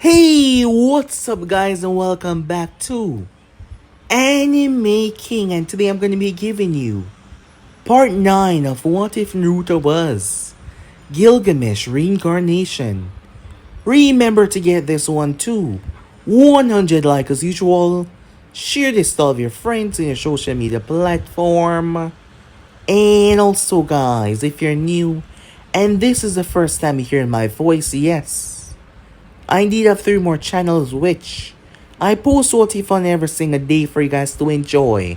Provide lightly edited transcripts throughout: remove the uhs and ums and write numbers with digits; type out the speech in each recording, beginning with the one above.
Hey, what's up guys and welcome back to Anime King, and today I'm going to be giving you part 9 of What If Naruto Was Gilgamesh Reincarnation. Remember to get this one too 100 like as usual, share this to all of your friends in your social media platform, and also guys, if you're new and this is the first time you're hearing my voice, yes, I indeed have 3 more channels which I post what if on every single day for you guys to enjoy.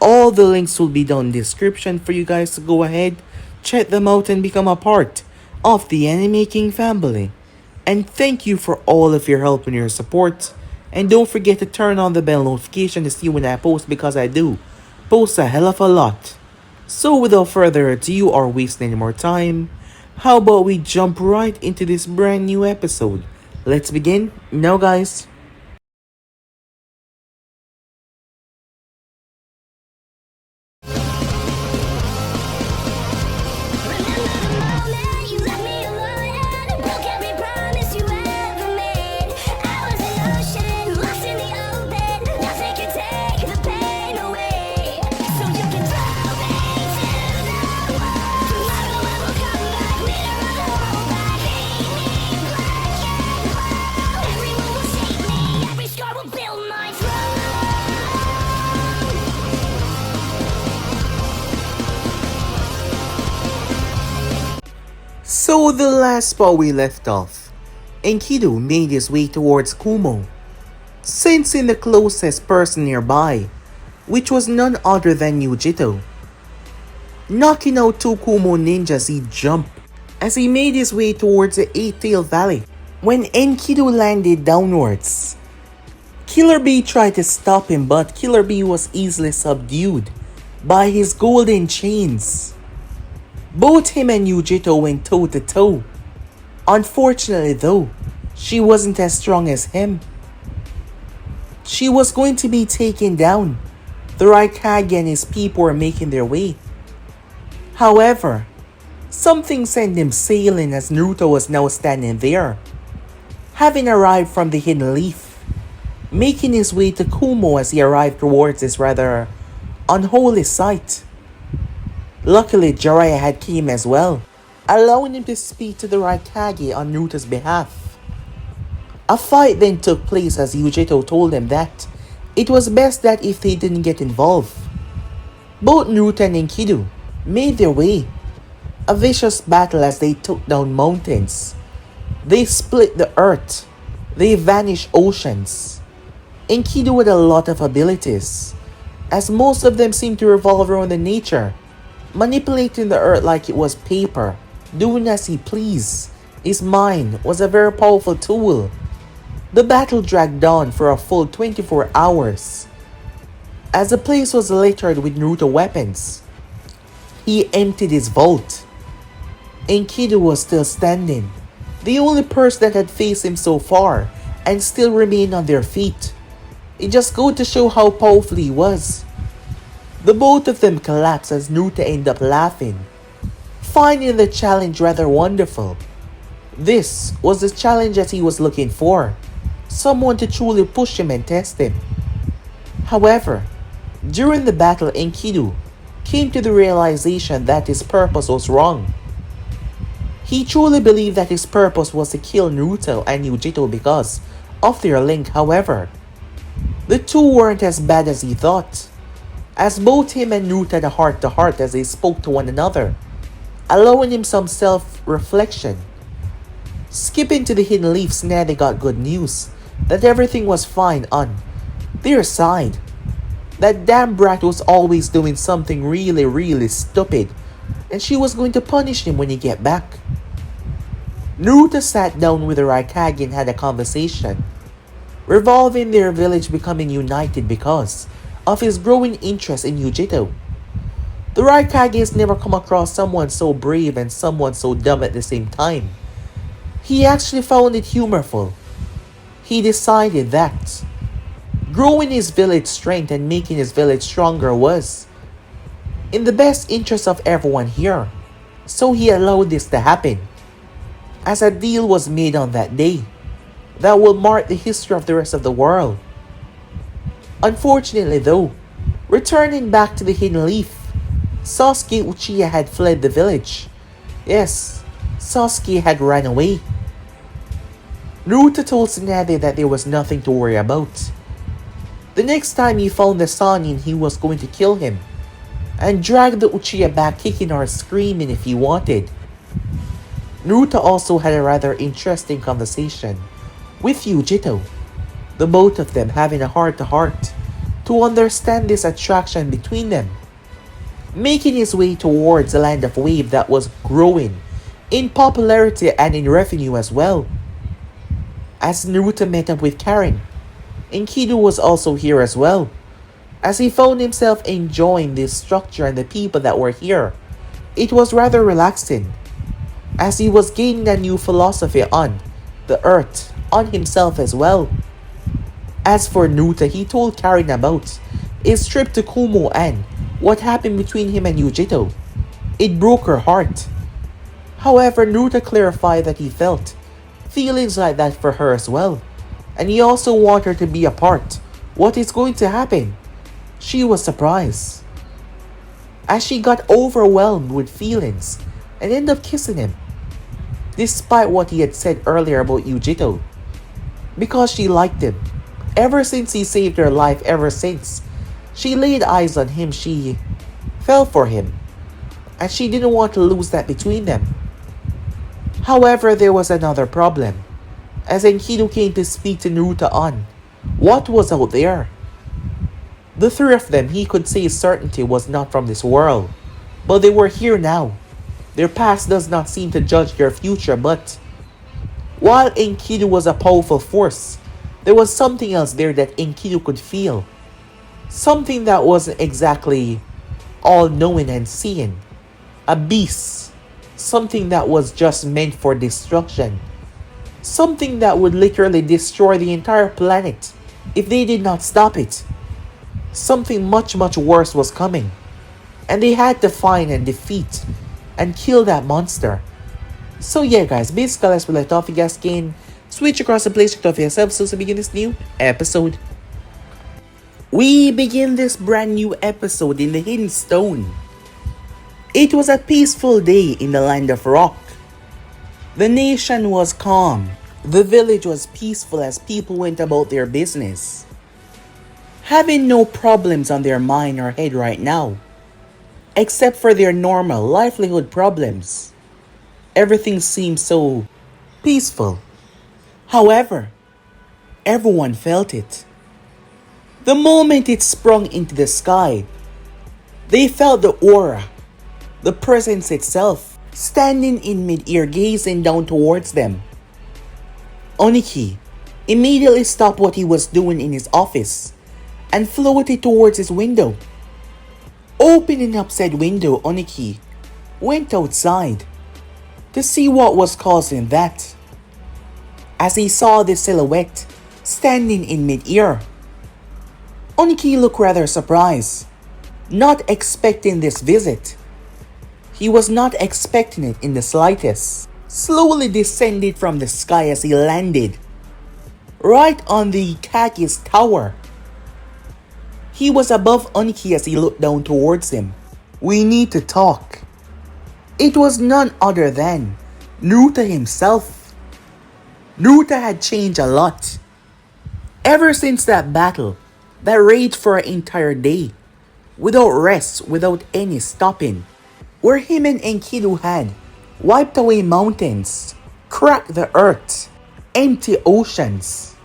All the links will be down in the description for you guys to go ahead, check them out and become a part of the Anime King family. And thank you for all of your help and your support. And don't forget to turn on the bell notification to see when I post, because I do post a hell of a lot. So without further ado or wasting any more time, how about we jump right into this brand new episode? Let's begin now guys. So the last spot we left off, Enkidu made his way towards Kumo, sensing the closest person nearby, which was none other than Yujito. Knocking out 2 Kumo ninjas, he jumped as he made his way towards the 8-Tail Valley. When Enkidu landed downwards, Killer Bee tried to stop him, but Killer Bee was easily subdued by his golden chains. Both him and Yujito went toe to toe. Unfortunately though, she wasn't as strong as him. She was going to be taken down. The Raikage and his people were making their way. However, something sent him sailing as Naruto was now standing there, having arrived from the Hidden Leaf, making his way to Kumo as he arrived towards this rather unholy site. Luckily, Jiraiya had came as well, allowing him to speak to the Raikage on Naruto's behalf. A fight then took place as Yujito told him that it was best that if they didn't get involved. Both Naruto and Enkidu made their way. A vicious battle as they took down mountains. They split the earth. They vanished oceans. Enkidu had a lot of abilities, as most of them seemed to revolve around the nature, manipulating the earth like it was paper, doing as he pleased. His mind was a very powerful tool. The battle dragged on for a full 24 hours, as the place was littered with Naruto weapons. He emptied his vault. Enkidu was still standing, the only person that had faced him so far, and still remained on their feet. It just goes to show how powerful he was. The both of them collapsed as Naruto ended up laughing, finding the challenge rather wonderful. This was the challenge that he was looking for, someone to truly push him and test him. However, during the battle, Enkidu came to the realization that his purpose was wrong. He truly believed that his purpose was to kill Naruto and Yujito because of their link. However, the two weren't as bad as he thought, as both him and Naruto had a heart-to-heart as they spoke to one another, allowing him some self-reflection. Skipping to the Hidden Leafs, now they got good news that everything was fine on their side. That damn brat was always doing something really stupid, and she was going to punish him when he get back. Naruto sat down with the Raikage and had a conversation, revolving their village becoming united because of his growing interest in Yujito. The Raikage has never come across someone so brave and someone so dumb at the same time. He actually found it humorful. He decided that growing his village strength and making his village stronger was in the best interest of everyone here. So he allowed this to happen, as a deal was made on that day. that will mark the history of the rest of the world. Unfortunately though, returning back to the Hidden Leaf, Sasuke Uchiha had fled the village. Yes, Sasuke had ran away. Naruto told Tsunade that there was nothing to worry about. The next time he found the Sannin, he was going to kill him, and drag the Uchiha back kicking or screaming if he wanted. Naruto also had a rather interesting conversation with Yujito, the both of them having a heart-to-heart to understand this attraction between them. Making his way towards the land of Wave that was growing in popularity and in revenue as well. As Naruto met up with Karen, Enkidu was also here as well, as he found himself enjoying this structure and the people that were here. It was rather relaxing, as he was gaining a new philosophy on the earth, on himself as well. As for Naruto, he told Karen about his trip to Kumo and what happened between him and Yujito. It broke her heart. However, Naruto clarified that he felt feelings like that for her as well, and he also wanted her to be a part. What is going to happen? She was surprised, as she got overwhelmed with feelings and ended up kissing him, despite what he had said earlier about Yujito, because she liked him. Ever since he saved her life, ever since she laid eyes on him, she fell for him, and she didn't want to lose that between them. However, there was another problem, as Enkidu came to speak to Naruto on what was out there. The three of them, he could say certainty, was not from this world, but they were here now. Their past does not seem to judge their future, but while Enkidu was a powerful force, there was something else there that Enkidu could feel. Something that wasn't exactly all-knowing and seeing. A beast. Something that was just meant for destruction. Something that would literally destroy the entire planet if they did not stop it. Something much worse was coming, and they had to find and defeat and kill that monster. So yeah guys, basically as we left off, you guys can switch across the place to yourself so to begin this new episode. We begin this brand new episode in the Hidden Stone. It was a peaceful day in the land of rock. The nation was calm. The village was peaceful as people went about their business, having no problems on their mind or head right now, except for their normal livelihood problems. Everything seemed so peaceful. However, everyone felt it. The moment it sprung into the sky, they felt the aura, the presence itself, standing in mid-air gazing down towards them. Oniki immediately stopped what he was doing in his office and floated towards his window. Opening up said window, Oniki went outside to see what was causing that. As he saw the silhouette standing in mid-air, Oniki looked rather surprised, not expecting this visit. He was not expecting it in the slightest. Slowly descended from the sky as he landed right on the Kage's tower. He was above Oniki as he looked down towards him. We need to talk. It was none other than Naruto himself. Naruto had changed a lot ever since that battle that raged for an entire day, without rest, without any stopping, where him and Enkidu had wiped away mountains, cracked the earth, empty oceans.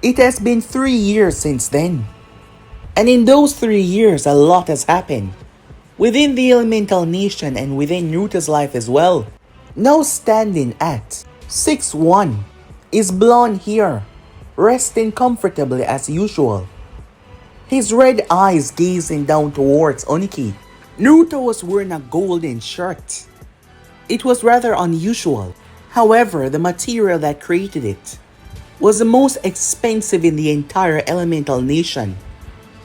It has been 3 years since then, and in those 3 years a lot has happened within the elemental nation and within Naruto's life as well. Now standing at 6'1" is blonde hair, resting comfortably as usual, his red eyes gazing down towards Oniki. Naruto was wearing a golden shirt. It was rather unusual. However, the material that created it was the most expensive in the entire elemental nation.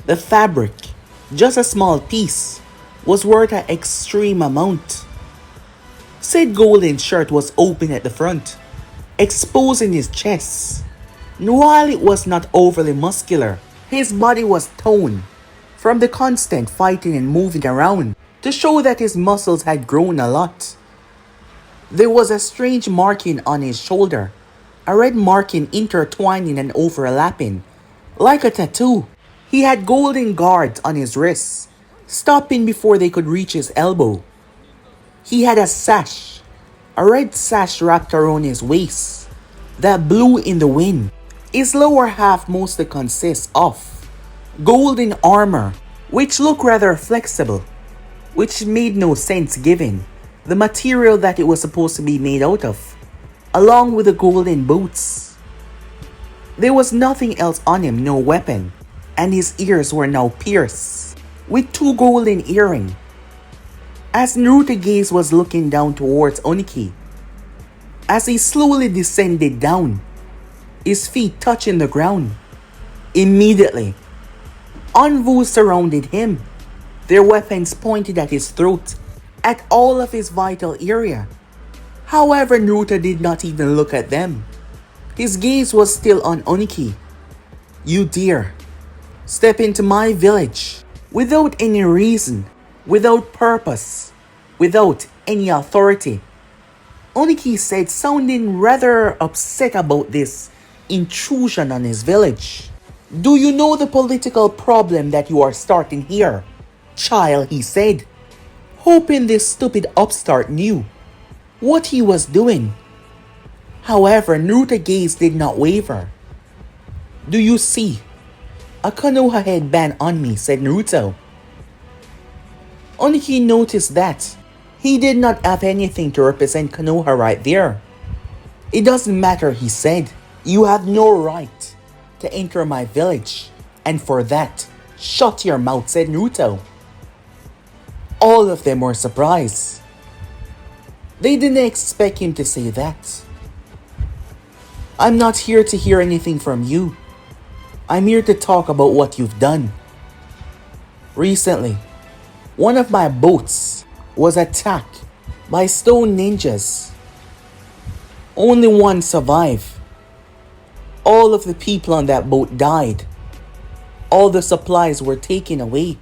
The fabric, just a small piece, was worth an extreme amount. Said golden shirt was open at the front, exposing his chest. While it was not overly muscular, his body was toned from the constant fighting and moving around to show that his muscles had grown a lot. There was a strange marking on his shoulder, a red marking intertwining and overlapping, like a tattoo. He had golden guards on his wrists, stopping before they could reach his elbow. He had a sash, a red sash wrapped around his waist, that blew in the wind. His lower half mostly consists of golden armor, which looked rather flexible, which made no sense given the material that it was supposed to be made out of, along with the golden boots. There was nothing else on him, no weapon, and his ears were now pierced with 2 golden earrings. As Naruto's gaze was looking down towards Oniki, as he slowly descended down, his feet touching the ground. Immediately, Anvus surrounded him, their weapons pointed at his throat, at all of his vital area. However, Naruto did not even look at them. His gaze was still on Oniki. "You dare step into my village without any reason, without purpose, without any authority," Oniki said, sounding rather upset about this intrusion on his village. "Do you know the political problem that you are starting here, child?" he said, hoping this stupid upstart knew what he was doing. However, Naruto's gaze did not waver. "Do you see a Konoha headband on me?" said Naruto. Oniki noticed that he did not have anything to represent Konoha right there. "It doesn't matter," he said. "You have no right to enter my village, and for that, shut your mouth," said Naruto. All of them were surprised. They didn't expect him to say that. "I'm not here to hear anything from you. I'm here to talk about what you've done. Recently, one of my boats was attacked by stone ninjas. Only one survived. All of the people on that boat died. All the supplies were taken away.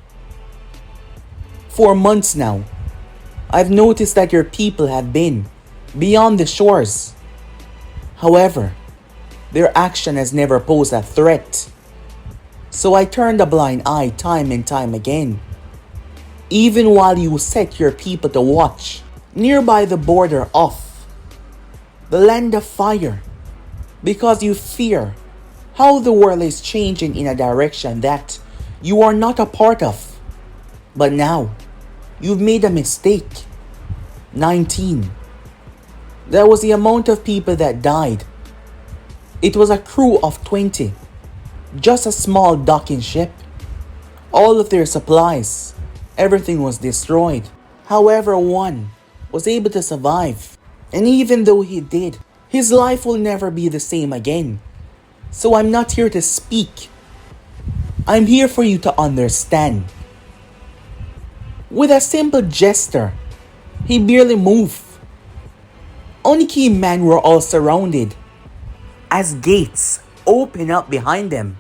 For months now, I've noticed that your people have been beyond the shores. However, their action has never posed a threat. So I turned a blind eye time and time again. Even while you set your people to watch nearby the border of the land of fire, because you fear how the world is changing in a direction that you are not a part of. But now, you've made a mistake. 19. That was the amount of people that died. It was a crew of 20. Just a small docking ship. All of their supplies, everything was destroyed. However, one was able to survive. And even though he did, his life will never be the same again. So I'm not here to speak. I'm here for you to understand." With a simple gesture, he barely moved. Oniki and men were all surrounded as gates opened up behind them.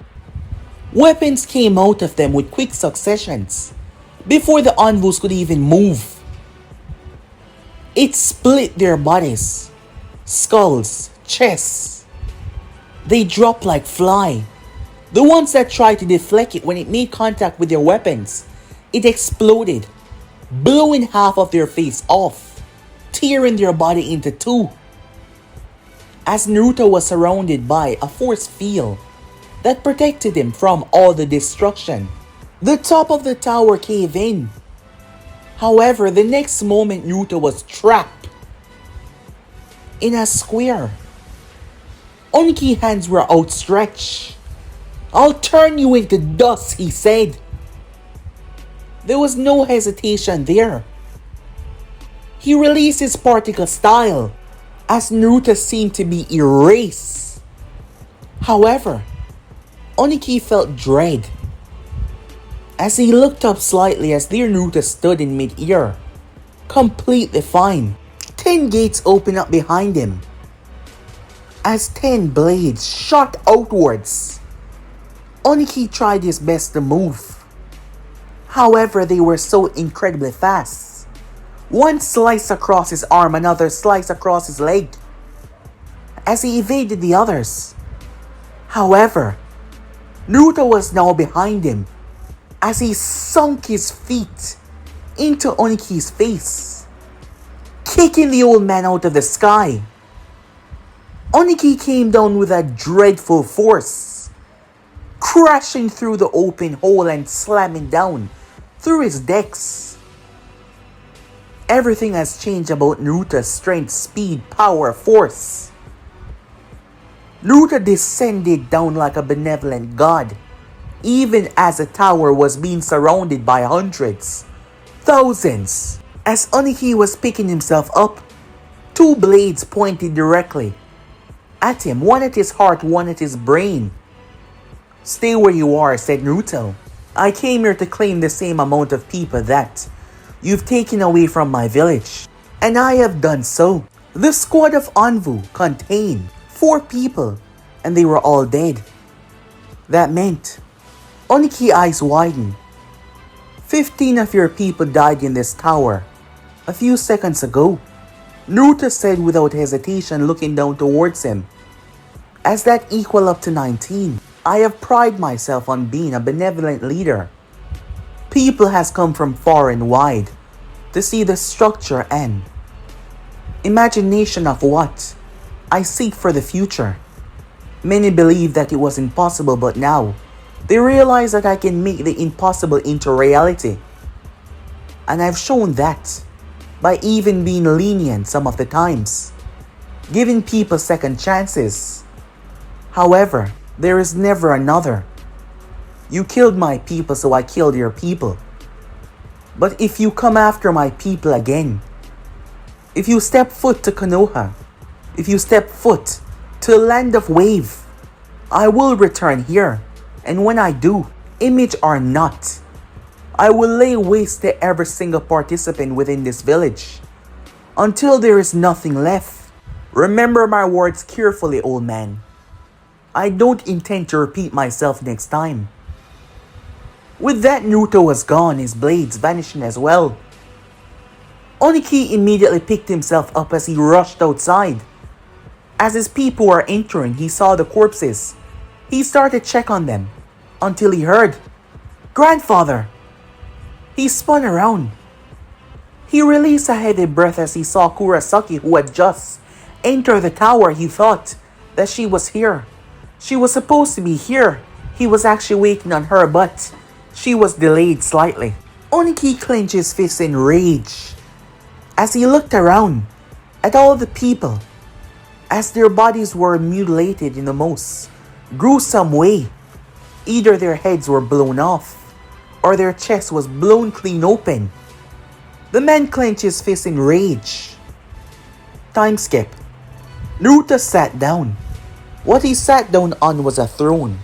Weapons came out of them with quick successions before the Anvus could even move. It split their bodies, skulls, chests. They dropped like fly. The ones that tried to deflect it when it made contact with their weapons, it exploded, blowing half of their face off, tearing their body into 2. As Naruto was surrounded by a force field that protected him from all the destruction, the top of the tower caved in. However, the next moment Naruto was trapped in a square. Oniki's hands were outstretched. "I'll turn you into dust," he said. There was no hesitation there. He released his particle style as Naruto seemed to be erased. However, Oniki felt dread as he looked up slightly as their Naruto stood in mid-air, completely fine. 10 gates opened up behind him. as 10 blades shot outwards. Oniki tried his best to move. However, they were so incredibly fast. One slice across his arm, another slice across his leg, as he evaded the others. However, Naruto was now behind him, as he sunk his feet into Oniki's face, kicking the old man out of the sky. Oniki came down with a dreadful force, crashing through the open hole and slamming down through his decks. Everything has changed about Naruto's strength, speed, power, force. Naruto descended down like a benevolent god, even as the tower was being surrounded by hundreds, thousands. As Oniki was picking himself up, 2 blades pointed directly at him, one at his heart, one at his brain. "Stay where you are," said Naruto. "I came here to claim the same amount of people that you've taken away from my village, and I have done so." The squad of Anvu contained 4 people, and they were all dead. That meant Oniki's eyes widened. 15 of your people died in this tower a few seconds ago, Naruto said without hesitation, looking down towards him. As that equal up to 19. I have prided myself on being a benevolent leader. People has come from far and wide to see the structure and imagination of what I seek for the future. Many believed that it was impossible, but now they realize that I can make the impossible into reality. And I've shown that by even being lenient some of the times, giving people second chances. However, there is never another. You killed my people, so I killed your people. But if you come after my people again, if you step foot to Konoha, if you step foot to the land of wave, I will return here. And when I do, image or not, I will lay waste to every single participant within this village, until there is nothing left. Remember my words carefully, old man. I don't intend to repeat myself next time. With that, Naruto was gone, his blades vanishing as well. Oniki immediately picked himself up as he rushed outside. As his people were entering, he saw the corpses. He started to check on them, until he heard, "Grandfather!" He spun around. He released a heavy breath as he saw Kurosaki, who had just entered the tower. He thought that she was here. She was supposed to be here. He was actually waiting on her, but she was delayed slightly. Oniki clenched his fist in rage as he looked around at all the people, as their bodies were mutilated in the most gruesome way. Either their heads were blown off, or their chest was blown clean open. The man clenched his fist in rage. Time skip. Naruto sat down. What he sat down on was a throne.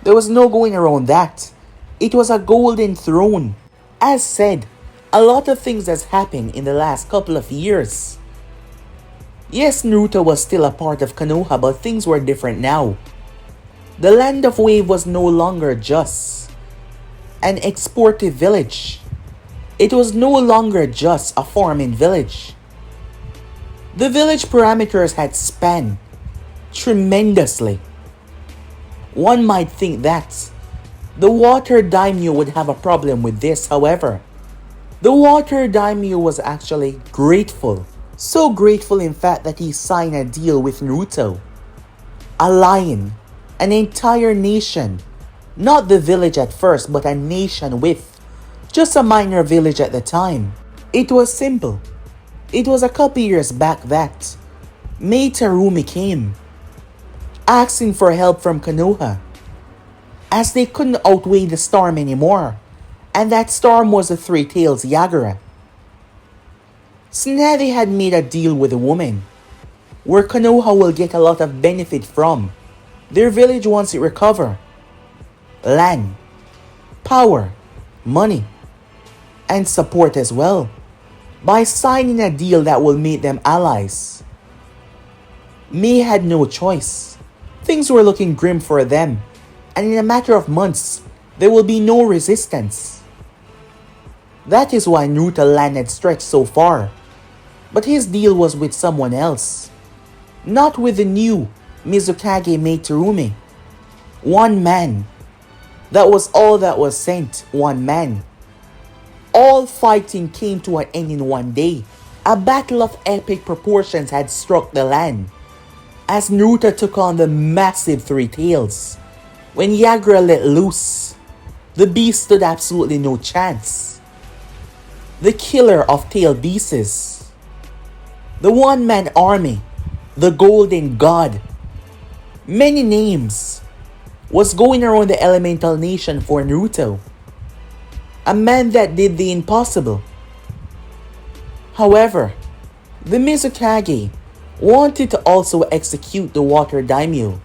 There was no going around that. It was a golden throne. As said, a lot of things has happened in the last couple of years. Yes, Naruto was still a part of Konoha, but things were different now. The land of wave was no longer just an exportive village. It was no longer just a farming village. The village parameters had spanned tremendously. One might think that the water daimyo would have a problem with this. However, the water daimyo was actually grateful. So grateful in fact that he signed a deal with Naruto, allying an entire nation, not the village at first, but a nation with just a minor village at the time. It was simple. It was a couple years back that Meitarumi came, asking for help from Konoha, as they couldn't outweigh the storm anymore, and that storm was the Three Tails Yagura. Tsunade had made a deal with a woman, where Konoha will get a lot of benefit from their village once it recover. Land, power, money, and support as well, by signing a deal that will make them allies. Mei had no choice. Things were looking grim for them, and in a matter of months, there will be no resistance. That is why Naruto land had stretched so far. But his deal was with someone else. Not with the new Mizukage Meiterumi. One man. That was all that was sent, one man. All fighting came to an end in one day. A battle of epic proportions had struck the land. As Naruto took on the massive Three Tails. When Yagra let loose, the beast stood absolutely no chance. The killer of tail beasts. The one-man army. The Golden God. Many names. Was going around the elemental nation for Naruto. A man that did the impossible. However, the Mizukage wanted to also execute the Water Daimyo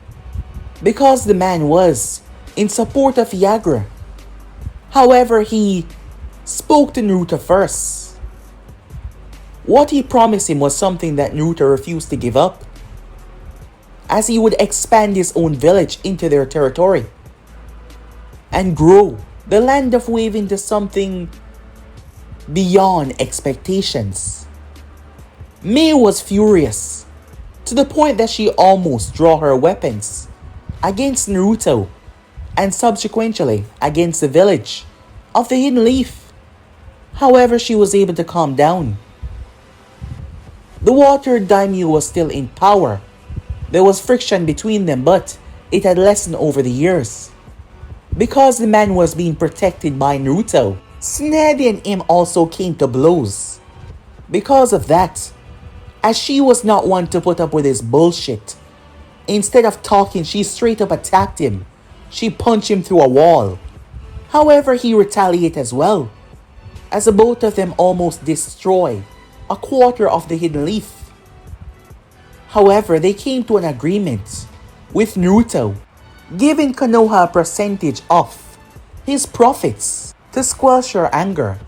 because the man was in support of Yagra. However, he spoke to Naruto first. What he promised him was something that Naruto refused to give up, as he would expand his own village into their territory and grow the land of Wave into something beyond expectations. Mei was furious, to the point that she almost drew her weapons against Naruto and subsequently against the village of the Hidden Leaf. However, she was able to calm down. The Water Daimyo was still in power. There was friction between them, but it had lessened over the years. Because the man was being protected by Naruto, Tsunade and him also came to blows. Because of that, as she was not one to put up with his bullshit, instead of talking, she straight up attacked him. She punched him through a wall. However, he retaliated as well, as the both of them almost destroyed a quarter of the Hidden Leaf. However, they came to an agreement with Naruto, giving Konoha a percentage of his profits to squelch her anger,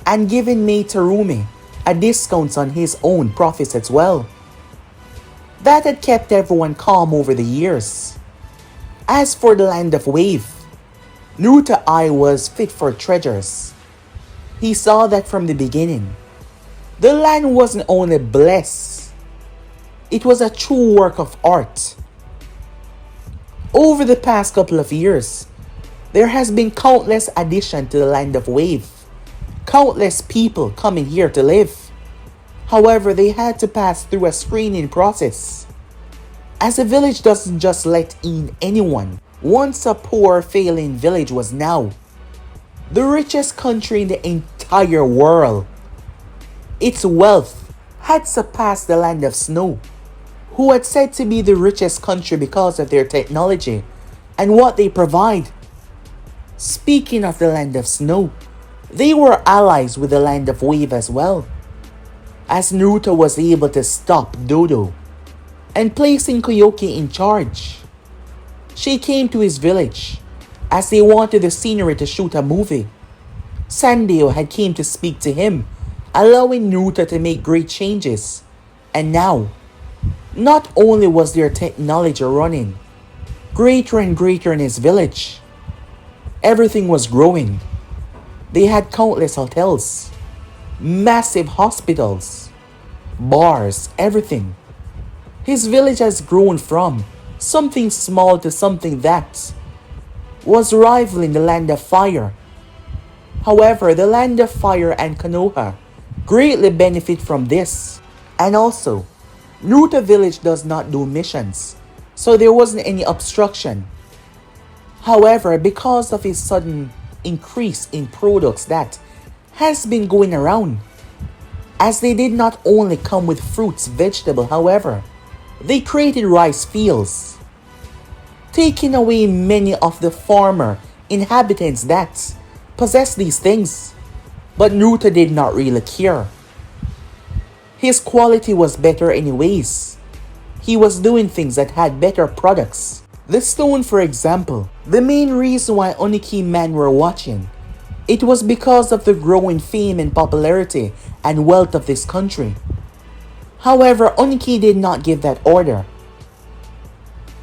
and giving Meiterumi a discount on his own profits as well. That had kept everyone calm over the years. As for the Land of Wave, Naruto's eye was fit for treasures. He saw that from the beginning. The land wasn't only blessed, it was a true work of art. Over the past couple of years, there has been countless additions to the Land of Wave. Countless people coming here to live. However, they had to pass through a screening process, as the village doesn't just let in anyone. Once a poor, failing village was now the richest country in the entire world. Its wealth had surpassed the Land of Snow, who had said to be the richest country because of their technology and what they provide. Speaking of the Land of Snow, they were allies with the Land of Wave as well, as Naruto was able to stop Dodo and placing Koyoki in charge. She came to his village as they wanted the scenery to shoot a movie. Sandio had came to speak to him, allowing Naruto to make great changes. And now, not only was their technology running greater and greater in his village, everything was growing. They had countless hotels, massive hospitals, bars, everything. His village has grown from something small to something that was rivaling the Land of Fire. However, the Land of Fire and Konoha greatly benefit from this. And also, Naruto village does not do missions, so there wasn't any obstruction. However, because of his sudden increase in products that has been going around, as they did not only come with fruits, vegetables, however, they created rice fields, taking away many of the farmer inhabitants that possess these things. But Naruto did not really care. His quality was better anyways. He was doing things that had better products. The stone, for example, the main reason why Oniki men were watching, it was because of the growing fame and popularity and wealth of this country. However, Oniki did not give that order.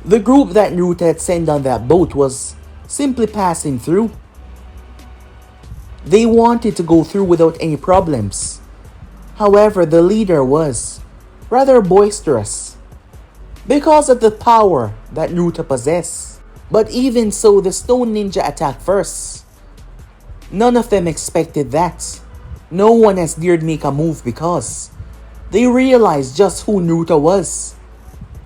The group that Naruto had sent on that boat was simply passing through. They wanted to go through without any problems. However, the leader was rather boisterous because of the power that Naruto possessed. But even so, the stone ninja attacked first. None of them expected that. No one has dared make a move because they realized just who Naruto was.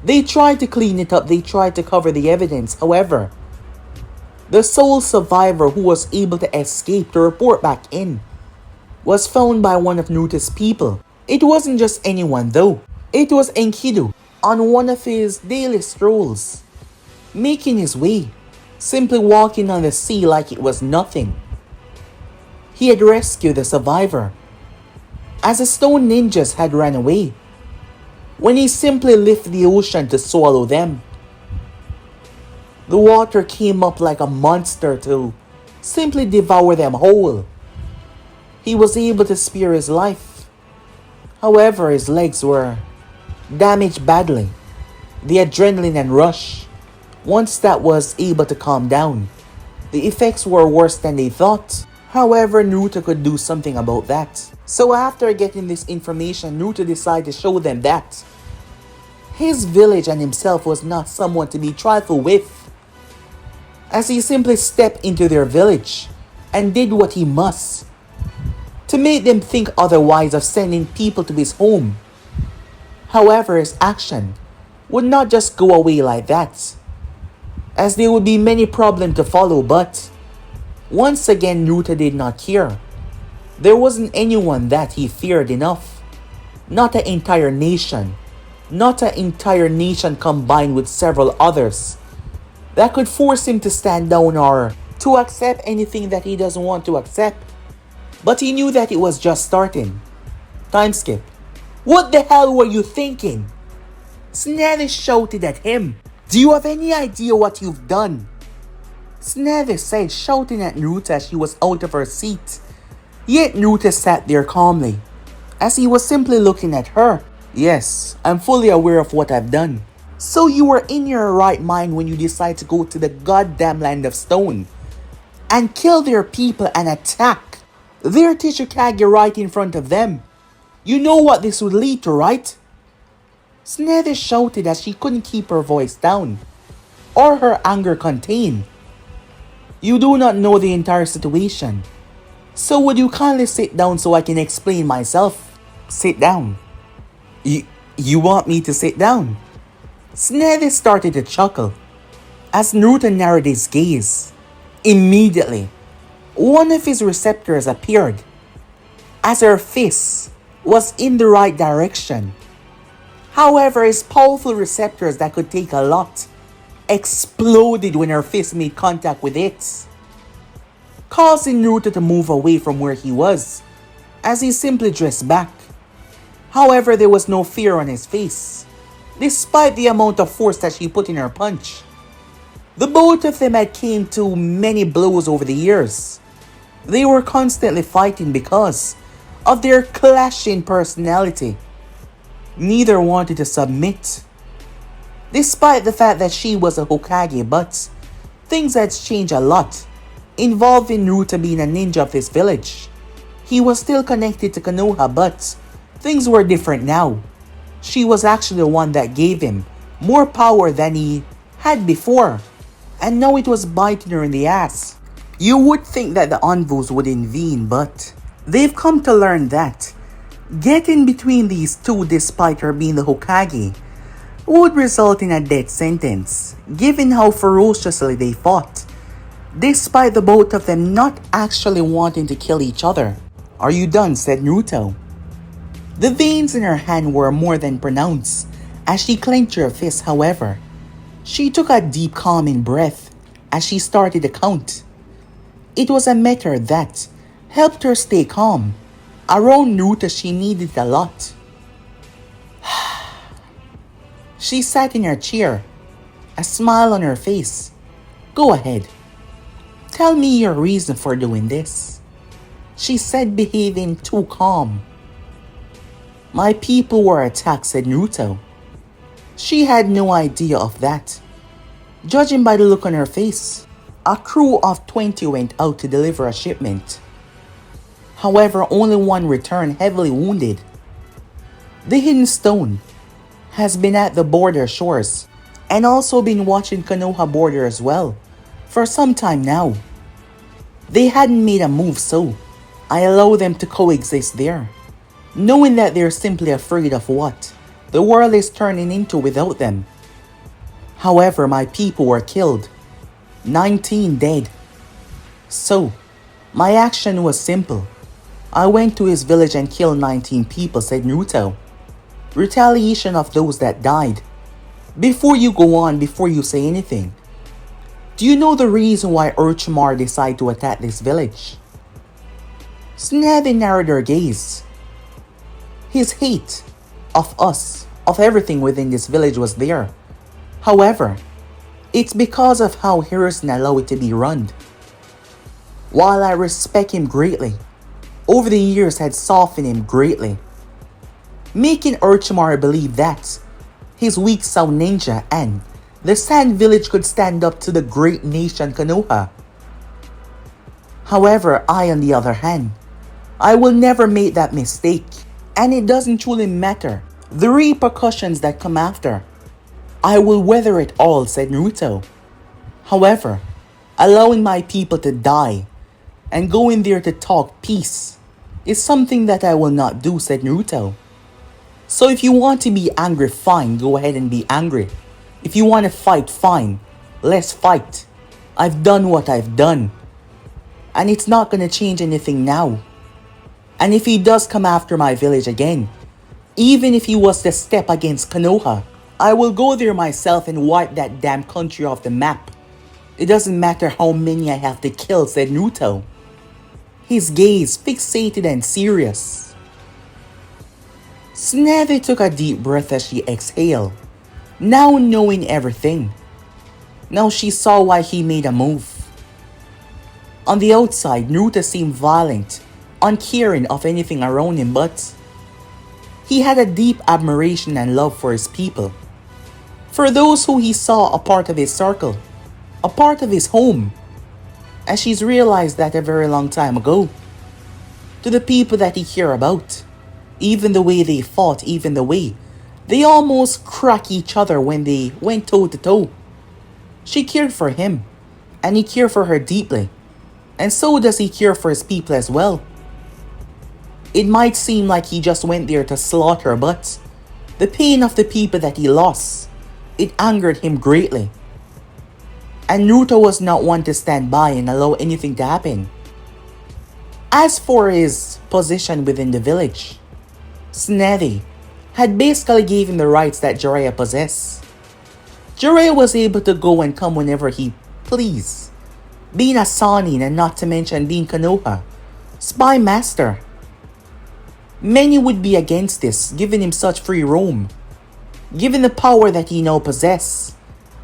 They tried to clean it up, they tried to cover the evidence. However, the sole survivor who was able to escape to report back in was found by one of Naruto's people. It wasn't just anyone though. It was Enkidu on one of his daily strolls, making his way, simply walking on the sea like it was nothing. He had rescued the survivor, as the stone ninjas had ran away, when he simply left the ocean to swallow them. The water came up like a monster to simply devour them whole. He was able to spare his life. However, his legs were damaged badly. The adrenaline and rush, once that was able to calm down, the effects were worse than they thought. However, Naruto could do something about that. So after getting this information, Naruto decided to show them that his village and himself was not someone to be trifled with, as he simply stepped into their village and did what he must to make them think otherwise of sending people to his home. However, his action would not just go away like that, as there would be many problems to follow. But once again, Naruto did not care. There wasn't anyone that he feared enough. Not an entire nation. Not an entire nation combined with several others that could force him to stand down or to accept anything that he doesn't want to accept. But he knew that it was just starting. Time skip. What the hell were you thinking? Tsunade shouted at him. Do you have any idea what you've done? Tsunade said, shouting at Naruto as she was out of her seat. Yet Naruto sat there calmly, as he was simply looking at her. Yes, I'm fully aware of what I've done. So you were in your right mind when you decided to go to the goddamn land of stone and kill their people and attack their Tsuchikage right in front of them. You know what this would lead to, right? Tsunade shouted as she couldn't keep her voice down or her anger contained. You do not know the entire situation. So would you kindly sit down so I can explain myself? Sit down. You want me to sit down? Tsunade started to chuckle as Naruto narrowed his gaze. Immediately, one of his receptors appeared, as her fist was in the right direction. However, his powerful receptors that could take a lot exploded when her fist made contact with it, causing Naruto to move away from where he was, as he simply dressed back. However, there was no fear on his face, despite the amount of force that she put in her punch. The both of them had came to many blows over the years. They were constantly fighting because of their clashing personality. Neither wanted to submit, despite the fact that she was a Hokage, but things had changed a lot, involving Naruto being a ninja of this village. He was still connected to Konoha, but things were different now. She was actually the one that gave him more power than he had before, and now it was biting her in the ass. You would think that the envoys would intervene, but they've come to learn that getting between these two, despite her being the Hokage, would result in a death sentence, given how ferociously they fought, despite the both of them not actually wanting to kill each other. Are you done? Said Naruto. The veins in her hand were more than pronounced as she clenched her fist. However, she took a deep calming breath as she started to count. It was a method that helped her stay calm. Around Naruto, she needed a lot. She sat in her chair, a smile on her face. Go ahead. Tell me your reason for doing this, she said, behaving too calm. My people were attacked, said Naruto. She had no idea of that. Judging by the look on her face, a crew of 20 went out to deliver a shipment. However, only one returned heavily wounded. The Hidden Stone has been at the border shores and also been watching Konoha border as well for some time now. They hadn't made a move, so I allow them to coexist there, knowing that they're simply afraid of what the world is turning into without them. However, my people were killed, 19 dead. So, my action was simple. I went to his village and killed 19 people, said Naruto. Retaliation of those that died. Before you go on, before you say anything, do you know the reason why Orochimaru decided to attack this village? Tsunade narrowed her gaze. His hate of us, of everything within this village was there. However, it's because of how Hiruzen allowed it to be run. While I respect him greatly, over the years had softened him greatly, making Orochimaru believe that his weak sound ninja and the Sand Village could stand up to the great nation Konoha. However, I on the other hand, I will never make that mistake, and it doesn't truly matter the repercussions that come after. I will weather it all, said Naruto. However, allowing my people to die and going there to talk peace is something that I will not do, said Naruto. So if you want to be angry, fine, go ahead and be angry. If you want to fight, fine, let's fight. I've done what I've done, and it's not going to change anything now. And if he does come after my village again, even if he was to step against Konoha, I will go there myself and wipe that damn country off the map. It doesn't matter how many I have to kill, said Naruto, his gaze fixated and serious. Tsunade took a deep breath as she exhaled, now knowing everything. Now she saw why he made a move. On the outside, Naruto seemed violent, uncaring of anything around him, but he had a deep admiration and love for his people. For those who he saw a part of his circle, a part of his home, as she's realized that a very long time ago. To the people that he cared about, even the way they fought, even the way they almost crack each other when they went toe to toe. She cared for him, and he cared for her deeply, and so does he care for his people as well. It might seem like he just went there to slaughter, but the pain of the people that he lost, it angered him greatly. And Naruto was not one to stand by and allow anything to happen. As for his position within the village, Tsunade had basically gave him the rights that Jiraiya possessed. Jiraiya was able to go and come whenever he pleased, being a Sanin and not to mention being Konoha, spy master. Many would be against this, giving him such free roam, given the power that he now possessed,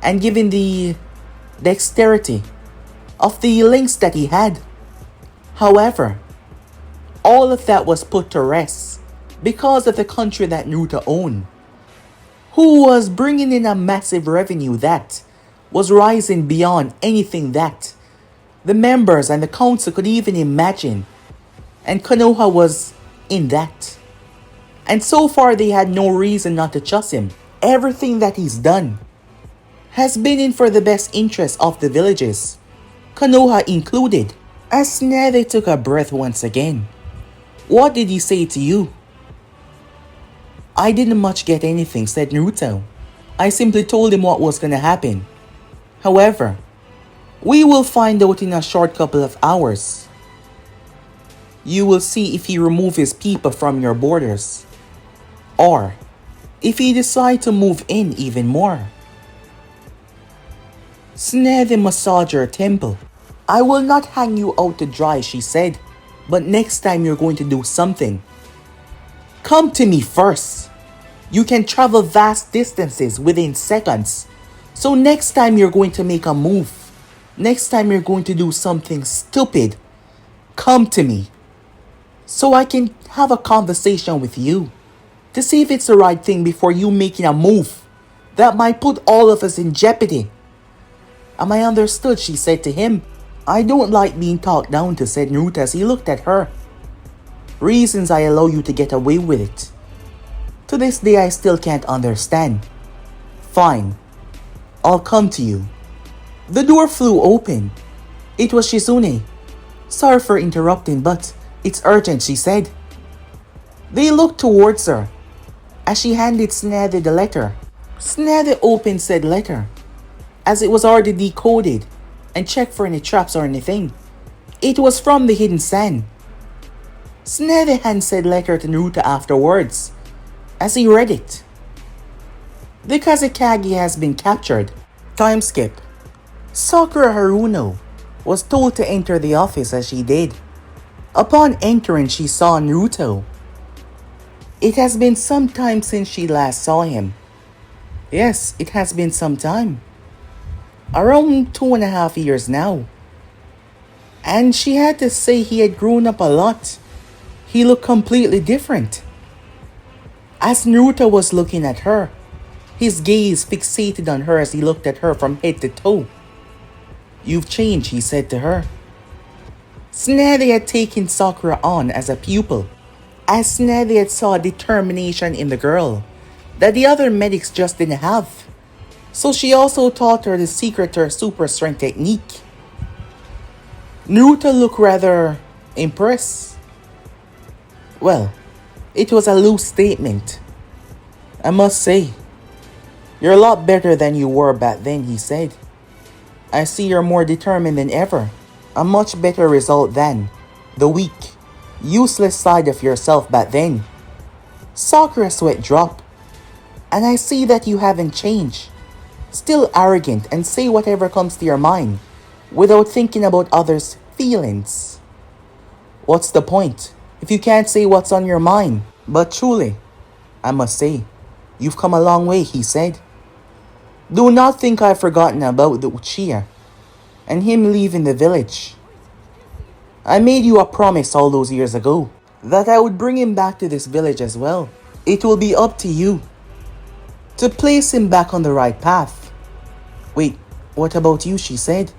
and given the dexterity of the links that he had. However, all of that was put to rest because of the country that Naruto owned, who was bringing in a massive revenue that was rising beyond anything that the members and the council could even imagine, and Konoha was in that. And so far they had no reason not to trust him. Everything that he's done has been in for the best interest of the villages, Konoha included. As Tsunade took a breath once again, what did he say to you? I didn't much get anything, said Naruto. I simply told him what was gonna happen. However, we will find out in a short couple of hours. You will see if he removes his people from your borders, or if he decides to move in even more. Tsunade massaged her temple. I will not hang you out to dry, she said, but next time you're going to do something, come to me first. You can travel vast distances within seconds. So next time you're going to make a move, next time you're going to do something stupid, come to me, so I can have a conversation with you. to see if it's the right thing before you making a move that might put all of us in jeopardy. Am I understood? She said to him. I don't like being talked down to, said Naruto as he looked at her. Reasons I allow you to get away with it. To this day I still can't understand. Fine. I'll come to you. The door flew open. It was Shizune. Sorry for interrupting, but it's urgent, she said. They looked towards her as she handed Tsunade the letter. Tsunade opened said letter, as it was already decoded, and checked for any traps or anything. It was from the hidden sand. Tsunade handed said letter to Naruto afterwards, as he read it. The Kazekage has been captured. Time skip. Sakura Haruno was told to enter the office as she did. Upon entering, she saw Naruto. It has been some time since she last saw him. Yes, it has been some time. Around 2.5 years now. And she had to say he had grown up a lot. He looked completely different. As Naruto was looking at her, his gaze fixated on her as he looked at her from head to toe. You've changed, he said to her. Tsunade had taken Sakura on as a pupil, as Tsunade had saw determination in the girl that the other medics just didn't have. So she also taught her the secret to her super strength technique. Naruto looked rather impressed. Well, it was a loose statement. I must say, you're a lot better than you were back then, he said. I see you're more determined than ever. A much better result than the weak, useless side of yourself back then. Sakura's sweat dropped. And I see that you haven't changed. Still arrogant and say whatever comes to your mind, without thinking about others' feelings. What's the point if you can't say what's on your mind? But truly, I must say, you've come a long way, he said. Do not think I've forgotten about the Uchiha and him leaving the village. I made you a promise all those years ago that I would bring him back to this village as well. It will be up to you to place him back on the right path. Wait, what about you? She said.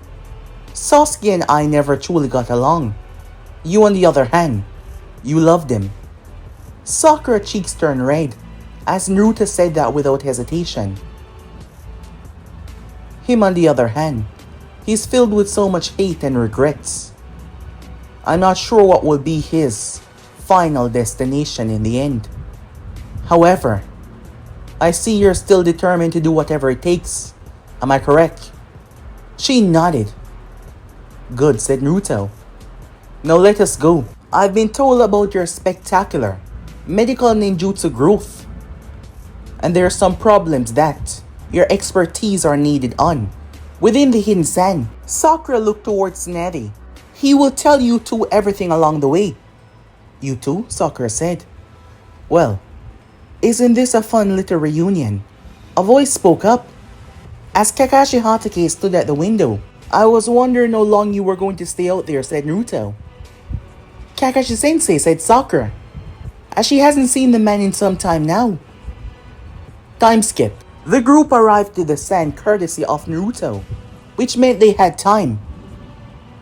Sasuke and I never truly got along. You on the other hand, you loved him. Sakura's cheeks turned red as Naruto said that without hesitation. Him on the other hand, he's filled with so much hate and regrets. I'm not sure what will be his final destination in the end. However, I see you're still determined to do whatever it takes. Am I correct? She nodded. Good, said Naruto. Now let us go. I've been told about your spectacular medical ninjutsu growth. And there are some problems that your expertise are needed on. Within the hidden sand, Sakura looked towards Tsunade. He will tell you two everything along the way. You too? Sakura said. Well, isn't this a fun little reunion? A voice spoke up. As Kakashi Hatake stood at the window, I was wondering how long you were going to stay out there, said Naruto. Kakashi-sensei, said Sakura, as she hasn't seen the man in some time now. Time skip. The group arrived to the sand courtesy of Naruto, which meant they had time.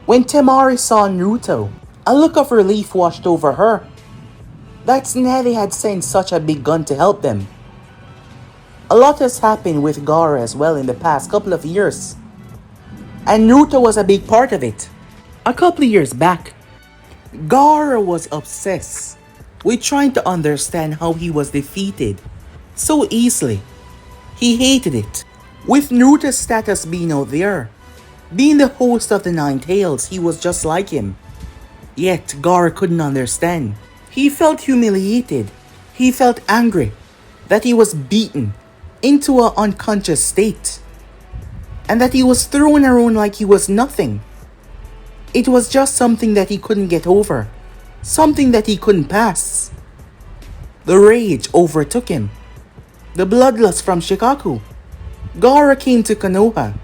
When Temari saw Naruto, a look of relief washed over her. That Tsunade had sent such a big gun to help them. A lot has happened with Gaara as well in the past couple of years, and Naruto was a big part of it. A couple of years back, Gaara was obsessed with trying to understand how he was defeated so easily. He hated it. With Naruto's status being out there, being the host of the Nine Tails, he was just like him. Yet Gaara couldn't understand. He felt humiliated. He felt angry that he was beaten into an unconscious state, and that he was thrown around like he was nothing. It was just something that he couldn't get over, something that he couldn't pass. The rage overtook him. The bloodlust from Shikaku. Gaara came to Konoha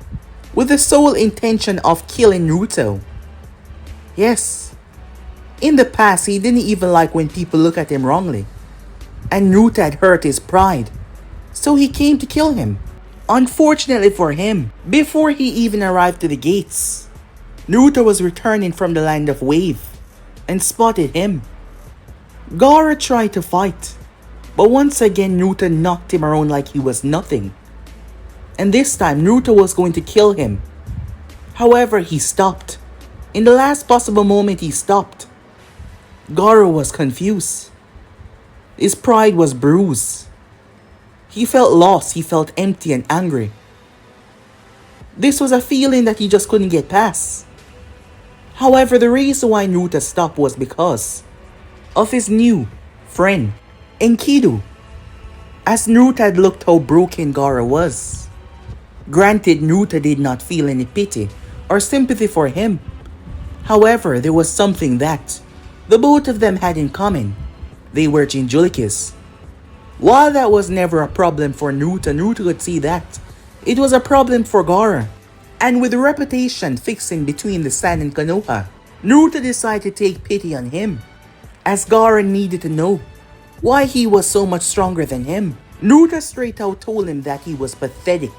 with the sole intention of killing Naruto. Yes, in the past he didn't even like when people look at him wrongly. and Naruto had hurt his pride, so he came to kill him. Unfortunately for him, before he even arrived to the gates, Naruto was returning from the land of Wave and spotted him. Gaara tried to fight, but once again Naruto knocked him around like he was nothing. And this time Naruto was going to kill him. However, he stopped. In the last possible moment he stopped. Gaara was confused. His pride was bruised. He felt lost, he felt empty and angry. This was a feeling that he just couldn't get past. However, the reason why Naruto stopped was because of his new friend, Enkidu. As Naruto had looked how broken Gaara was. Granted, Naruto did not feel any pity or sympathy for him. However, there was something that the both of them had in common. They were Jinjulikis. While that was never a problem for Naruto could see that it was a problem for Gaara. And with the reputation fixing between the Sand and Konoha, Naruto decided to take pity on him, as Gaara needed to know why he was so much stronger than him. Naruto straight out told him that he was pathetic,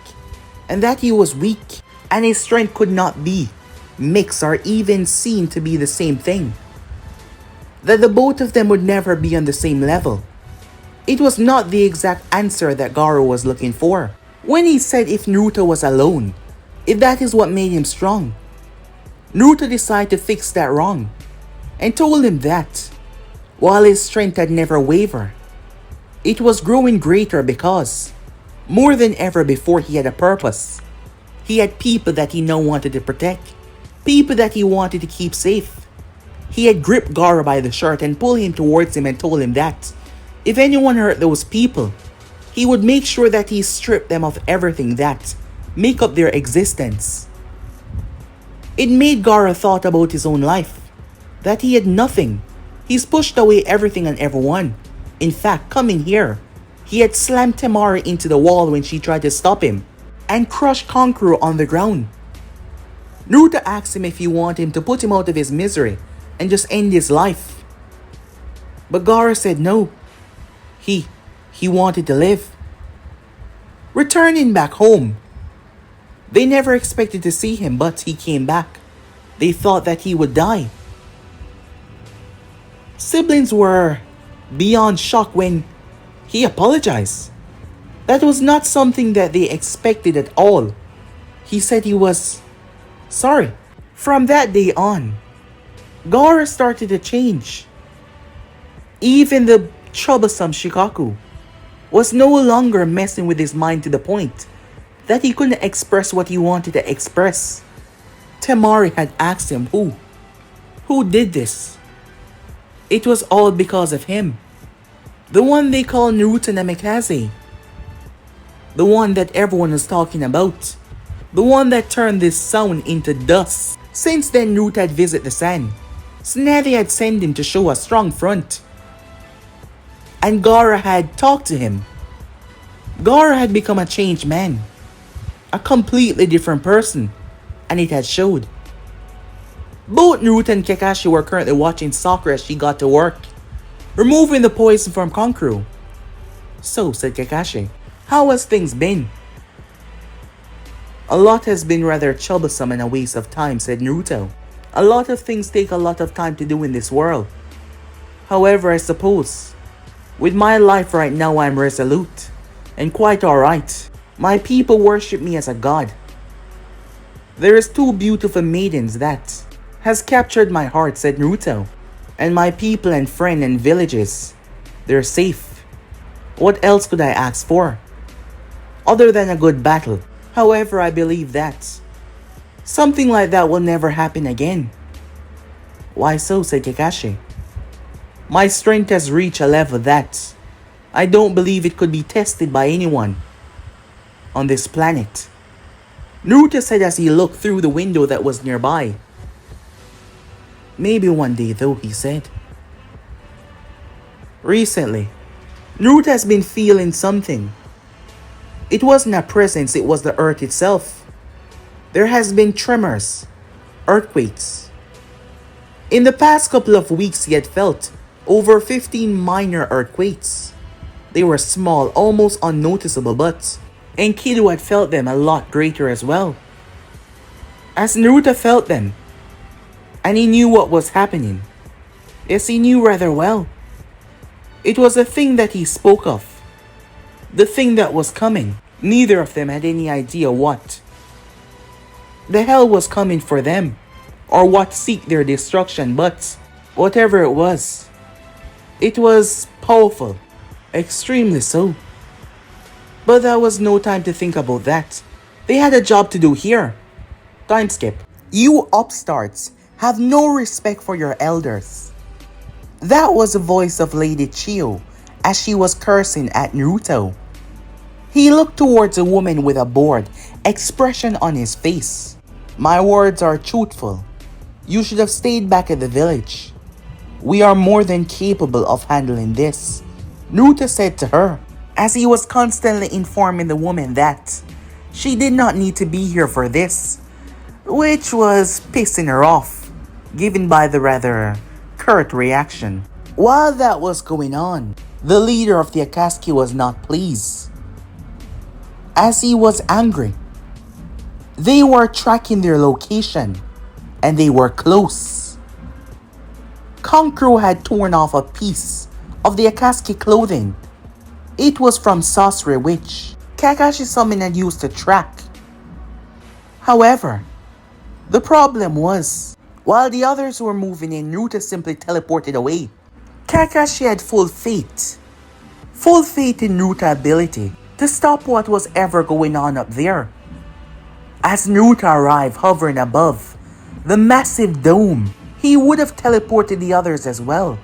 and that he was weak, and his strength could not be mixed or even seen to be the same thing. That the both of them would never be on the same level. It was not the exact answer that Gaara was looking for when he said if Naruto was alone, if that is what made him strong. Naruto decided to fix that wrong and told him that while his strength had never wavered, it was growing greater because more than ever before he had a purpose. He had people that he now wanted to protect, people that he wanted to keep safe. He had gripped Gaara by the shirt and pulled him towards him and told him that if anyone hurt those people, he would make sure that he stripped them of everything that make up their existence. It made Gaara thought about his own life, that he had nothing. He's pushed away everything and everyone. In fact, coming here, he had slammed Temari into the wall when she tried to stop him and crushed Kankuro on the ground. Naruto asked him if he wanted him to put him out of his misery and just end his life. But Gaara said no. He wanted to live. Returning back home, they never expected to see him, but he came back. They thought that he would die. Siblings were beyond shock when he apologized. That was not something that they expected at all. He said he was sorry. From that day on, Gaara started to change. Even the troublesome Shikaku was no longer messing with his mind to the point that he couldn't express what he wanted to express. Temari had asked him who did this. It was all because of him. The one they call Naruto Namikaze. The one that everyone was talking about. The one that turned this sound into dust. Since then, Naruto had visited the Sand. Tsunade had sent him to show a strong front. And Gaara had talked to him. Gaara had become a changed man. A completely different person. And it had showed. Both Naruto and Kakashi were currently watching Sakura as she got to work, removing the poison from Kankuro. So, said Kakashi, how has things been? A lot has been rather troublesome and a waste of time, said Naruto. A lot of things take a lot of time to do in this world. However, I suppose, with my life right now I'm resolute, and quite alright. My people worship me as a god. There is two beautiful maidens that has captured my heart, said Naruto. And my people and friend and villages, they're safe. What else could I ask for? Other than a good battle. However, I believe that something like that will never happen again. Why so, said Kakashi. My strength has reached a level that I don't believe it could be tested by anyone on this planet. Naruto said as he looked through the window that was nearby. Maybe one day though, he said. Recently, Naruto has been feeling something. It wasn't a presence, it was the earth itself. There has been tremors, earthquakes. In the past couple of weeks he had felt over 15 minor earthquakes. They were small, almost unnoticeable, but Enkidu had felt them a lot greater as well. As Naruto felt them, and he knew what was happening. Yes, he knew rather well. It was a thing that he spoke of. The thing that was coming. Neither of them had any idea what the hell was coming for them, or what seek their destruction, but whatever it was powerful, extremely so. But there was no time to think about that. They had a job to do here. Time skip. You upstarts have no respect for your elders. That was the voice of Lady Chiyo as she was cursing at Naruto. He looked towards a woman with a bored expression on his face. My words are truthful. You should have stayed back at the village. We are more than capable of handling this, Naruto said to her, as he was constantly informing the woman that she did not need to be here for this, which was pissing her off, given by the rather curt reaction. While that was going on, the leader of the Akatsuki was not pleased, as he was angry. They were tracking their location, and they were close. Kankuro had torn off a piece of the Akatsuki clothing. It was from sorcery which Kakashi Summon had used to track. However, the problem was, while the others were moving in, Naruto simply teleported away. Kakashi had full faith in Naruto's ability to stop what was ever going on up there. As Naruto arrived hovering above the massive dome, he would have teleported the others as well,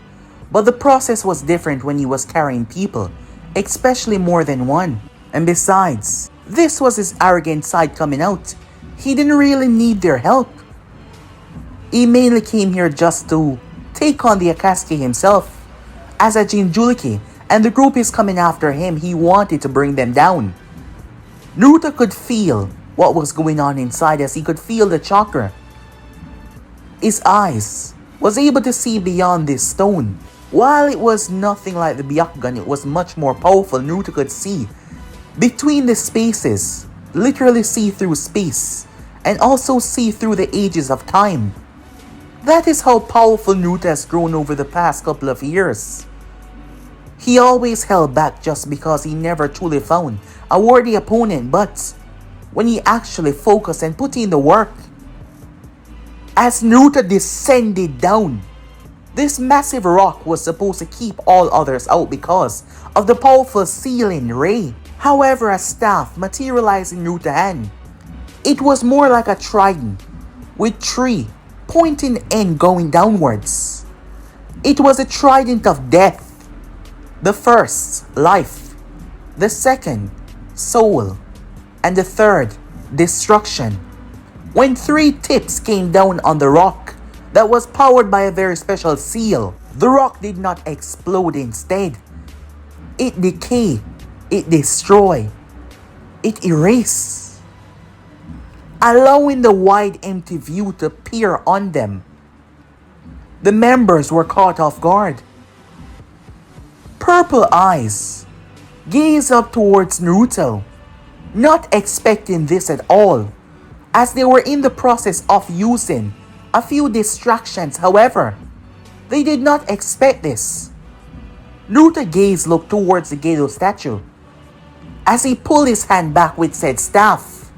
but the process was different when he was carrying people, especially more than one. And besides, this was his arrogant side coming out. He didn't really need their help. He mainly came here just to take on the Akatsuki himself. As a Jinchuriki and the group is coming after him, he wanted to bring them down. Naruto could feel what was going on inside, as he could feel the chakra. His eyes was able to see beyond this stone. While it was nothing like the Byakugan, it was much more powerful. Naruto could see between the spaces, literally see through space, and also see through the ages of time. That is how powerful Naruto has grown over the past couple of years. He always held back just because he never truly found a worthy opponent, but when he actually focused and put in the work, as Naruto descended down, this massive rock was supposed to keep all others out because of the powerful sealing ray. However, a staff materialized in Naruto's hand. It was more like a trident with three pointing end going downwards. It was a trident of death. The first, life. The second, soul. And the third, destruction. When three tips came down on the rock that was powered by a very special seal, the rock did not explode. Instead, it decayed, it destroyed, it erased, allowing the wide empty view to peer on them. The members were caught off guard. Purple eyes gazed up towards Naruto, not expecting this at all, as they were in the process of using a few distractions. However, they did not expect this. Naruto's gaze looked towards the Gedo statue as he pulled his hand back with said staff.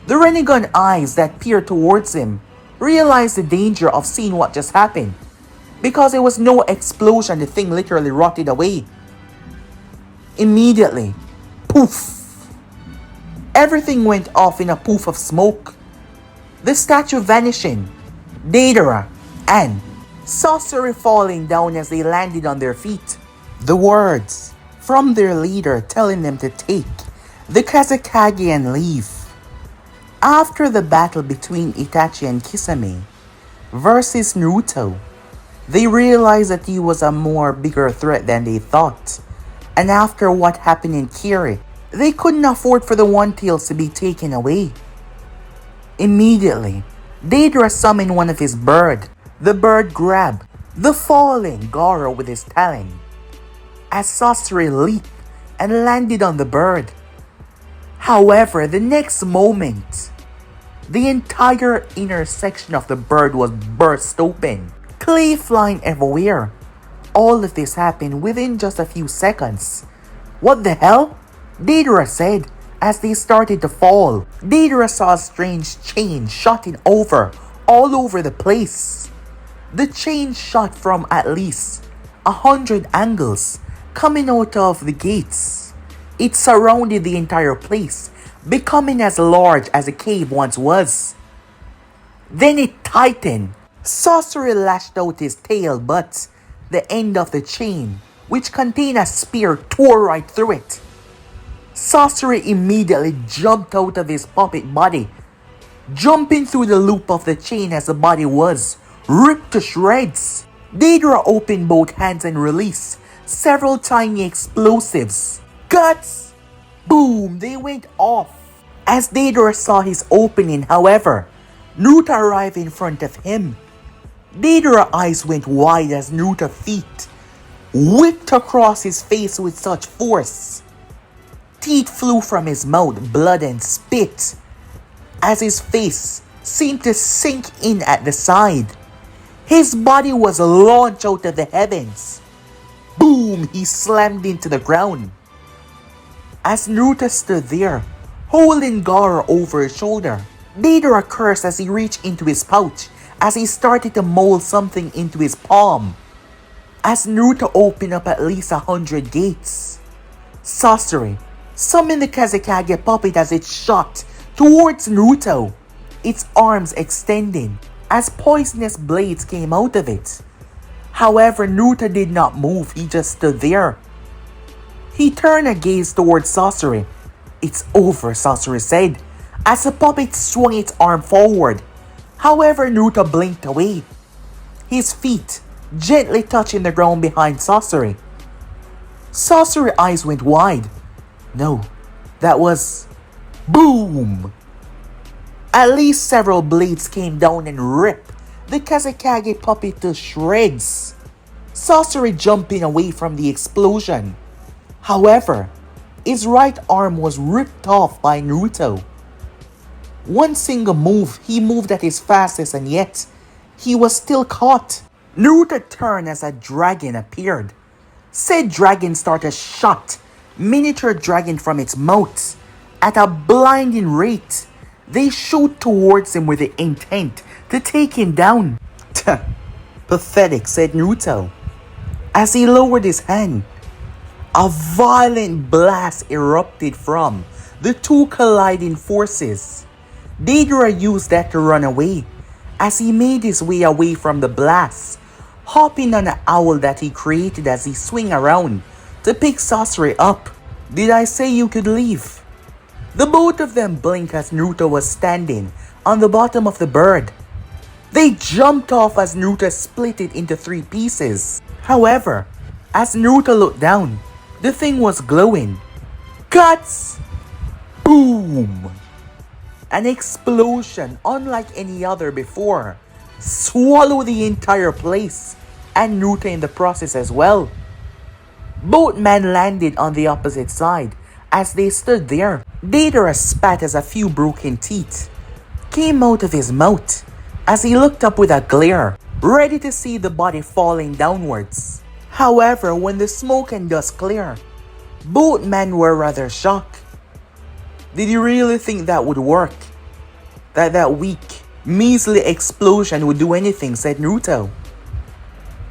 The Rinnegan eyes that peered towards him realized the danger of seeing what just happened. Because it was no explosion, the thing literally rotted away. Immediately, poof! Everything went off in a poof of smoke. The statue vanishing, Deidara and Sorcery falling down as they landed on their feet. The words from their leader telling them to take the Kazekage and leave. After the battle between Itachi and Kisame versus Naruto, they realized that he was a more bigger threat than they thought. And after what happened in Kiri, they couldn't afford for the One-Tails to be taken away. Immediately, Deidara summoned one of his bird. The bird grabbed the falling Goro with his talon as Sasori leaped and landed on the bird. However, the next moment, the entire inner section of the bird was burst open, clay flying everywhere. All of this happened within just a few seconds. What the hell? Deidara said as they started to fall. Deidara saw a strange chain shooting all over the place. The chain shot from at least 100 angles coming out of the gates. It surrounded the entire place, becoming as large as a cave once was. Then it tightened. Sasori lashed out his tail, but the end of the chain, which contained a spear, tore right through it. Sasori immediately jumped out of his puppet body, jumping through the loop of the chain as the body was ripped to shreds. Deidara opened both hands and released several tiny explosives. Guts! Boom! They went off. As Deidara saw his opening, however, Naruto arrived in front of him. Deidara's eyes went wide as Naruto's feet whipped across his face with such force. Teeth flew from his mouth, blood and spit, as his face seemed to sink in at the side. His body was launched out of the heavens. Boom! He slammed into the ground. As Naruto stood there, holding Gaara over his shoulder, Deidara cursed as he reached into his pouch as he started to mold something into his palm. As Naruto opened up at least 100 gates, Sasori summoned the Kazekage puppet as it shot towards Naruto, its arms extending as poisonous blades came out of it. However, Naruto did not move, he just stood there. He turned a gaze towards Sasori. "It's over," Sasori said, as the puppet swung its arm forward. However, Naruto blinked away, his feet gently touching the ground behind Sasori. Sasori's eyes went wide. No, that was... Boom! At least several blades came down and ripped the Kazekage puppet to shreds. Sasori jumping away from the explosion. However, his right arm was ripped off by Naruto. One single move, he moved at his fastest, and yet he was still caught. Naruto turned as a dragon appeared. Said dragon started to shot miniature dragon from its mouth. At a blinding rate, they shoot towards him with the intent to take him down. Pathetic, said Naruto. As he lowered his hand, a violent blast erupted from the two colliding forces. Deidara used that to run away as he made his way away from the blast, hopping on an owl that he created as he swung around to pick Sasori up. Did I say you could leave? The both of them blinked as Naruto was standing on the bottom of the bird. They jumped off as Naruto split it into 3 pieces. However, as Naruto looked down, the thing was glowing. Guts! Boom! An explosion unlike any other before swallowed the entire place, and Naruto in the process as well. Both men landed on the opposite side. As they stood there, Deidara spat as a few broken teeth came out of his mouth as he looked up with a glare, ready to see the body falling downwards. However, when the smoke and dust cleared, both men were rather shocked. Did you really think that would work? That weak, measly explosion would do anything, said Naruto,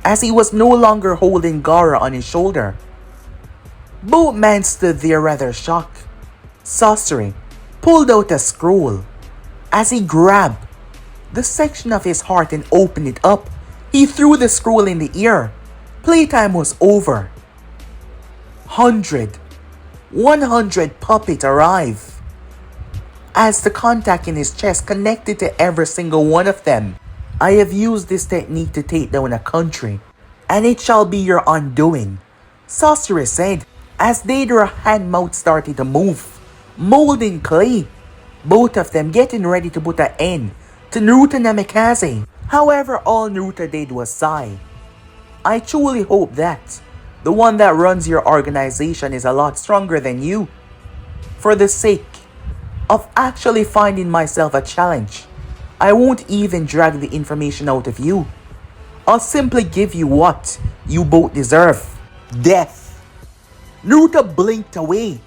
as he was no longer holding Gaara on his shoulder. Both men stood there rather shocked. Sasori pulled out a scroll. As he grabbed the section of his heart and opened it up, he threw the scroll in the air. Playtime was over. 100 puppets arrived. As the contact in his chest connected to every single one of them. I have used this technique to take down a country, and it shall be your undoing, Sasori said, as Deidara's hand mouth started to move, molding clay, both of them getting ready to put an end to Naruto Namikaze. However, all Naruto did was sigh. I truly hope that The one that runs your organization is a lot stronger than you. For the sake of actually finding myself a challenge, I won't even drag the information out of you. I'll simply give you what you both deserve. Death. Naruto blinked away,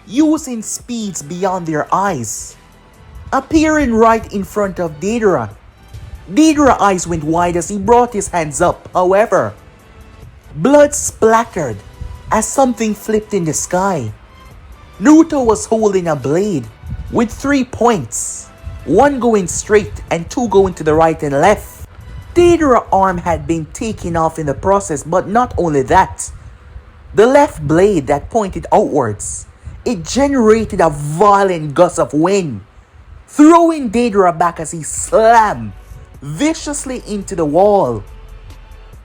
using speeds beyond their eyes, appearing right in front of Deidara. Deidara's eyes went wide as he brought his hands up. However, blood splattered as something flipped in the sky. Naruto was holding a blade with 3 points, one going straight and 2 going to the right and left. Deidara's arm had been taken off in the process, but not only that. The left blade that pointed outwards, it generated a violent gust of wind, throwing Deidara back as he slammed viciously into the wall.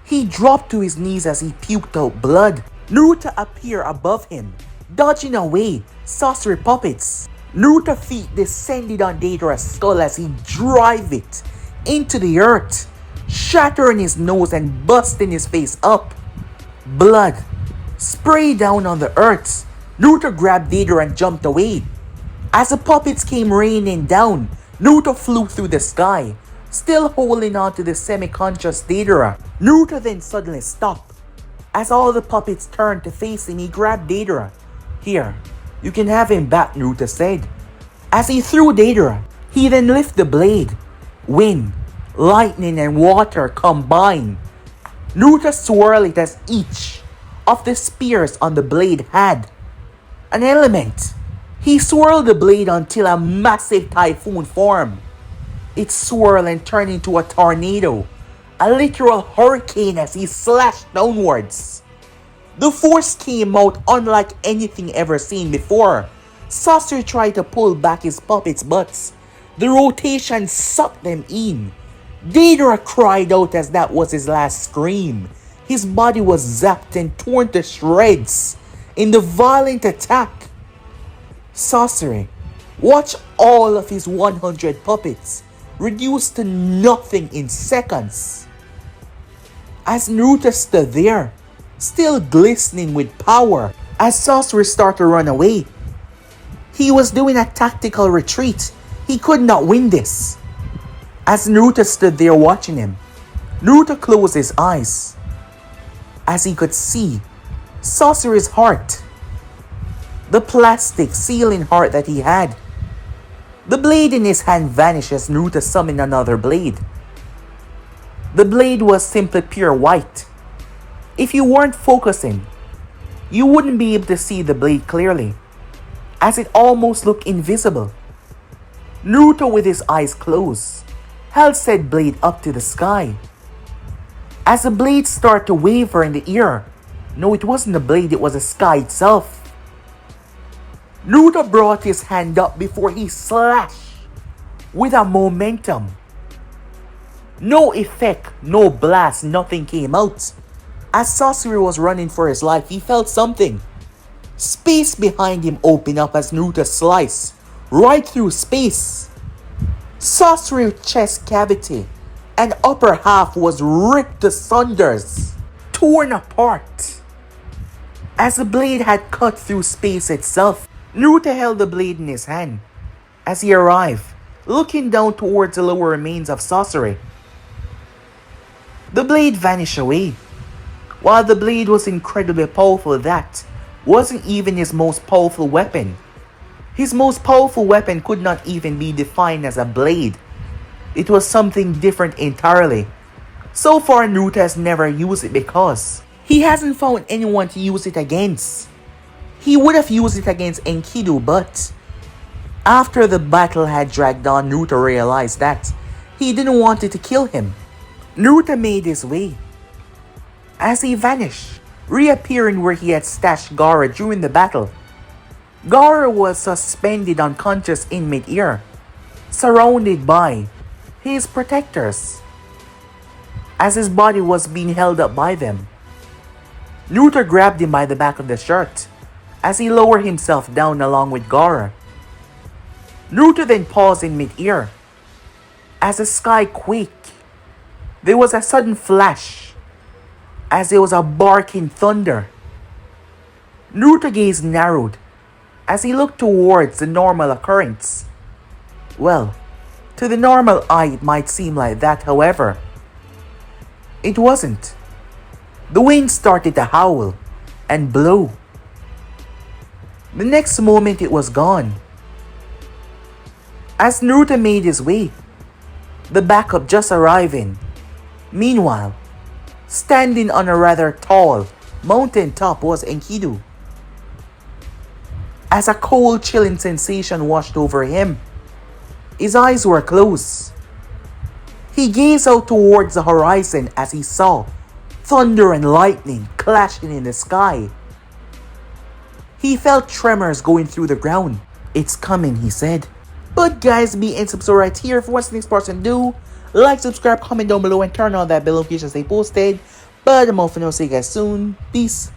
He dropped to his knees as he puked out blood. Naruto appeared above him, dodging away sorcery puppets. Naruto's feet descended on Deidara's skull as he drove it into the earth, shattering his nose and busting his face up. Blood sprayed down on the earth. Naruto grabbed Deidara and jumped away. As the puppets came raining down, Naruto flew through the sky, still holding on to the semi-conscious Deidara. Naruto then suddenly stopped. As all the puppets turned to face him, he grabbed Deidara. "Here, you can have him back," Naruto said. As he threw Deidara, he then lifted the blade. Wind, lightning, and water combined. Naruto swirled it as each of the spears on the blade had an element. He swirled the blade until a massive typhoon formed. It swirled and turned into a tornado, a literal hurricane as he slashed downwards. The force came out unlike anything ever seen before. Sasuke tried to pull back his puppets' butts. The rotation sucked them in. Deidara cried out as that was his last scream. His body was zapped and torn to shreds in the violent attack. Sasuke watched all of his 100 puppets reduced to nothing in seconds. As Naruto stood there, still glistening with power, as Sasuke started to run away. He was doing a tactical retreat. He could not win this. As Naruto stood there watching him, Naruto closed his eyes. As he could see Sasuke's heart, the plastic sealing heart that he had. The blade in his hand vanished as Naruto summoned another blade. The blade was simply pure white. If you weren't focusing, you wouldn't be able to see the blade clearly, as it almost looked invisible. Naruto, with his eyes closed, held said blade up to the sky. As the blade started to waver in the air, no, it wasn't the blade, it was the sky itself. Naruto brought his hand up before he slashed with a momentum. No effect, no blast, nothing came out. As Sasuke was running for his life, he felt something. Space behind him opened up as Naruto sliced right through space. Sasuke's chest cavity and upper half was ripped asunder, torn apart, as the blade had cut through space itself. Naruto held the blade in his hand as he arrived, looking down towards the lower remains of Sasuke. The blade vanished away. While the blade was incredibly powerful, that wasn't even his most powerful weapon. His most powerful weapon could not even be defined as a blade. It was something different entirely. So far, Naruto has never used it because he hasn't found anyone to use it against. He would have used it against Enkidu, but after the battle had dragged on, Naruto realized that he didn't want it to kill him. Naruto made his way as he vanished, reappearing where he had stashed Gaara during the battle. Gaara was suspended unconscious in mid-air, surrounded by his protectors, as his body was being held up by them. Naruto grabbed him by the back of the shirt as he lowered himself down along with Gaara. Naruto then paused in mid-air. As the sky quaked, there was a sudden flash. as there was a barking thunder. Naruto's gaze narrowed as he looked towards the normal occurrence. Well, to the normal eye it might seem like that, however. It wasn't. The wind started to howl and blow. The next moment it was gone. As Naruto made his way, the backup just arriving. Meanwhile, standing on a rather tall mountain top was Enkidu. As a cold chilling sensation washed over him, his eyes were closed. He gazed out towards the horizon as he saw thunder and lightning clashing in the sky. He felt tremors going through the ground. It's coming, he said. But guys, be and subscribe right here. For what's the next person do, like, subscribe, comment down below, and turn on that bell notification as they posted. But I'm off and I'll see you guys soon. Peace.